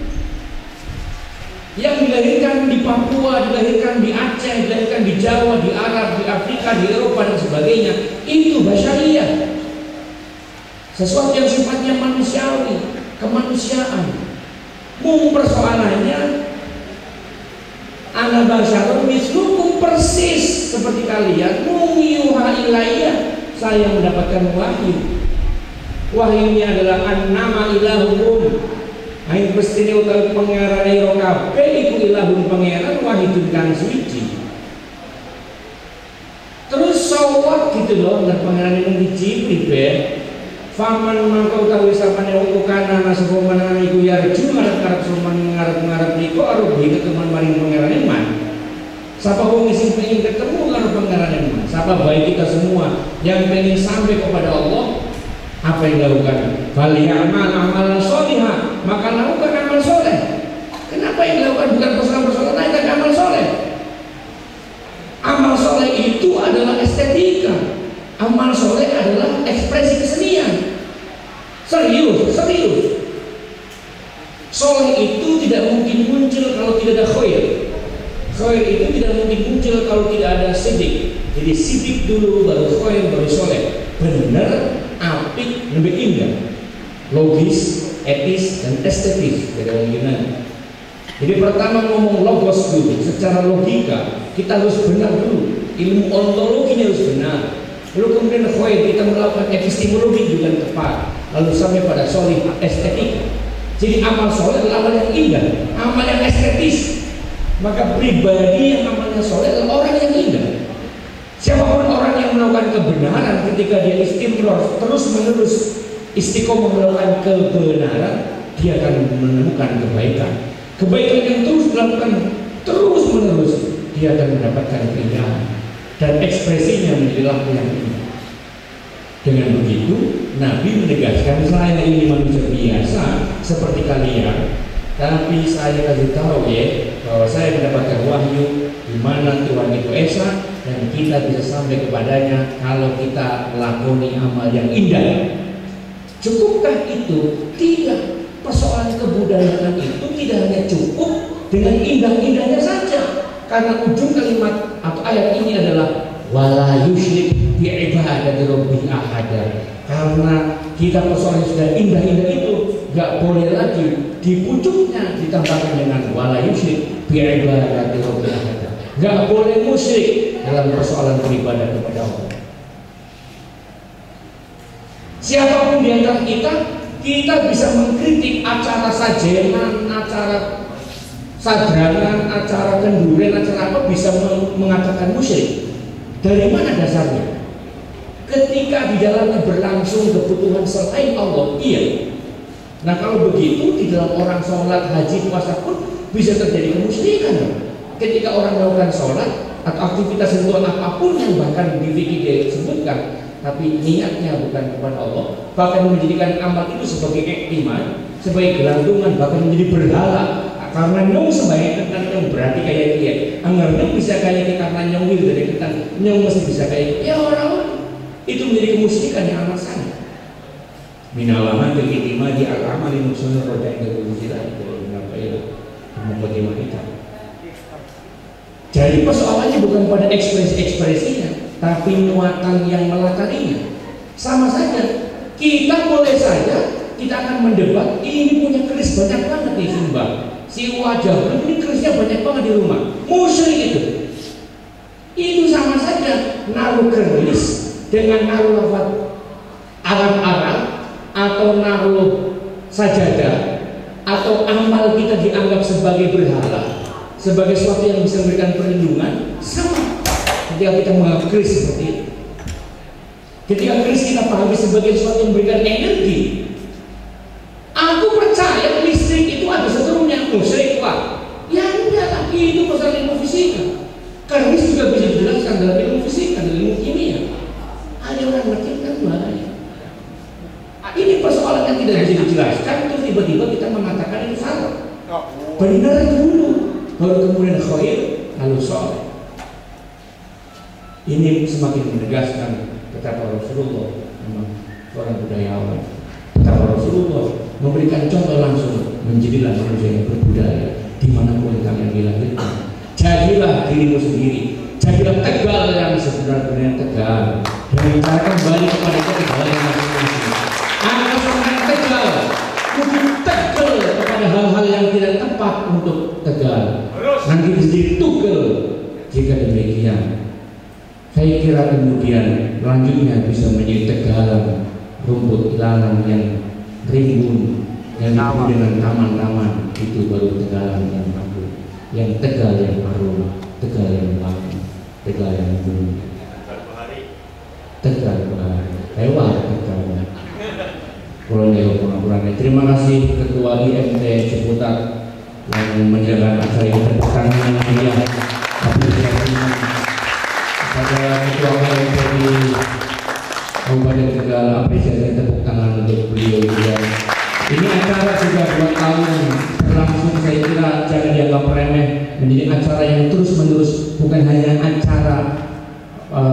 Yang dilahirkan di Papua, dilahirkan di Aceh, dilahirkan di Jawa, di Arab, di Afrika, di Eropa dan sebagainya, itu basyariah. Sesuatu yang sifatnya manusiawi, kemanusiaan. Persoalannya, ana basyarun mislukum, persis seperti kalian. Yuha ilayya, saya mendapatkan wahyu. Wahyunya adalah annama ilahukum, aing pestine utawi pangeran ira kabeh iku ilahun pangeran wahidun kang suci. Terus sawat gitu loh, dan pangeran yang dicipri be. Faman mangko utawi sapane wong kana nasapa manana iku yarju ngarep-ngarep suman ngarep-ngarep niku arupi ketemuan maring pangeran iman. Sapa wong sing pengen ketemu karo pangeran iman, sapa baik kita semua yang pengen sampai kepada Allah, apa yang dilakukan? Falyamal amalan sholihah, maka lakukan amal soleh. Kenapa yang dilakukan bukan persoalan-persoalan lain, tapi amal soleh? Amal soleh itu adalah estetika. Amal soleh adalah ekspresi kesenian. Serius. Soleh itu tidak mungkin muncul kalau tidak ada khair. Khair itu tidak mungkin muncul kalau tidak ada sidik. Jadi sidik dulu, baru khair, baru soleh. Benar, apik, lebih indah, logis, etis, dan estetis dari orang Yunani. Jadi pertama ngomong logos dulu, secara logika kita harus benar dulu, ilmu ontologinya harus benar. Lalu kemudian khair, kita melakukan epistemologi juga tepat, lalu sampai pada solih, estetika. Jadi amal soleh adalah amal yang indah, amal yang estetis. Maka pribadi yang amalnya soleh adalah orang yang indah. Siapapun orang yang melakukan kebenaran, ketika dia istimror terus-menerus istiqomah melakukan kebenaran, dia akan menemukan kebaikan. Kebaikan yang terus dilakukan terus-menerus, dia akan mendapatkan keindahan dan ekspresinya menjadi laku yang indah. Dengan begitu, Nabi menegaskan, saya ini manusia biasa seperti kalian, tapi saya kasih tahu ya, bahwa saya mendapatkan wahyu di mana Tuhan itu esa, dan kita bisa sampai kepadanya kalau kita melakoni amal yang indah. Cukupkah itu? Tidak. Persoalan kebudayaan itu tidak hanya cukup dengan indah-indahnya saja, karena ujung kalimat atau ayat ini adalah wala yusyrik bi ibadati rabbih ahada. Karena kita persoalan sudah indah-indah itu, gak boleh lagi di pucuknya ditambahkan dengan wala yusyrik bi ibadati rabbih ahada. Gak boleh musyrik dalam persoalan beribadah kepada Allah. Siapapun di antara kita bisa mengkritik acara sajenan, acara sadrangan, acara kenduren, acara apa, bisa mengatakan musyrik. Dari mana dasarnya? Ketika di dalamnya berlangsung kebutuhan selain Allah, iya. Nah kalau begitu di dalam orang sholat, haji, puasa pun bisa terjadi kemusyrikan. Ketika orang melakukan sholat atau aktivitas sentuhan apapun yang bahkan di fikih disebutkan, tapi niatnya bukan kepada Allah, bahkan menjadikan amal itu sebagai iman, sebagai gelantungan, bahkan menjadi berhala. Karena nyong sebagai kentang nyong berarti kayak dia. Anggar nyong bisa kayak kita karena nyong wil dari kentang, nyong mesti bisa kayak ya orang-orang. Itu menjadi kemusyrikan yang amat sangat. Minalaman berkitima di al-amal yang musuhnya roda yang bermusyrikan itu kenapa ya? Bagaimana kita? Jadi persoalannya bukan pada ekspresi-ekspresinya, tapi muatan yang melakarinya. Sama saja, kita boleh saja kita akan mendebat ini punya keris banyak banget nih Sumba. Si wajah ini kerisnya banyak banget di rumah. Musyrik itu sama saja naruh keris dengan naruh lafaz Arab-Arab atau naruh sajadah atau amal kita dianggap sebagai berhala, sebagai sesuatu yang bisa memberikan perlindungan, sama ketika kita menganggap keris seperti itu. Ketika keris kita pahami sebagai sesuatu yang memberikan energi. Aku percaya listrik itu ada seterusnya musyrik Pak. Ya enggak, tapi itu masalah ilmu fisika. Keris juga bisa dijelaskan dalam ilmu fisika, dalam ilmu kimia. Ada orang ngerti kan bahaya. Ini persoalan yang tidak bisa dijelaskan, terus tiba-tiba kita mengatakan itu salah. Benar dulu, baru kemudian khair, lalu soleh. Ini semakin menegaskan betapa Rasulullah memang seorang budayawan. Betapa Rasulullah memberikan contoh langsung, menjadilah manusia yang berbudaya dimanapun kalian dilahirkan. Jadilah dirimu sendiri, jadilah Tegal yang sebenarnya Tegal, dan mencarakan balik kepada ketegalan yang masing-masing. Anak orang Tegal, mungkin Tegal kepada hal-hal yang tidak tepat untuk Tegal. Nanti menjadi Tugel. Jika demikian, saya kira kemudian lanjutnya bisa menjadi Tegalan, rumput ilalang yang rimbun, yang dipenuhi dengan taman-taman. Itu baru Tegalan yang bagus, yang Tegal yang harum, Tegal yang wangi, Tegal yang bunyi, Tegal bahari, lewat Tegal. Terima kasih Ketua IMT Ciputat yang menjalankan acara ini. Tepuk tangan yang mulia kepada Ketua IMT di Kabupaten Tegal. Apresiasi tepuk tangan untuk beliau juga. Ini acara sudah 2 tahun berlangsung, saya kira jangan dianggap remeh, menjadi acara yang terus-menerus, bukan hanya acara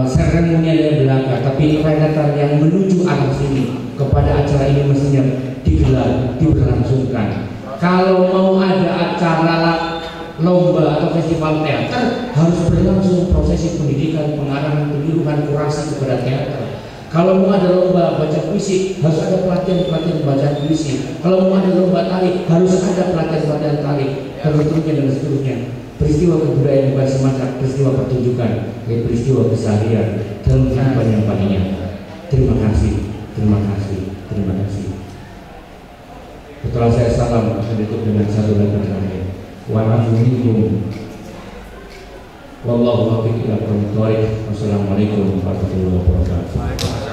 seremonial yang belaka, tapi rentetan yang menuju arah sini. Kepada acara ini mestinya digelar, diberlangsungkan. Kalau mau ada acara lomba atau festival teater, harus berlangsung prosesi pendidikan, pengarahan, penyuluhan, kurasi kepada teater. Kalau mau ada lomba baca puisi, harus ada pelatihan baca puisi. Kalau mau ada lomba tari, harus ada pelatihan tari, dan seterusnya. Peristiwa kebudayaan bukan semata peristiwa pertunjukan, peristiwa keseharian dalam kehidupan yang paling nyata. Terima kasih. Terima kasih, terima kasih. Setelah saya salam, akan ditutup dengan satu lagu terakhir. Wa'afuminkum. Wallahu muwaffiq ila aqwamit thoriq. Wassalamualaikum warahmatullahi wabarakatuh.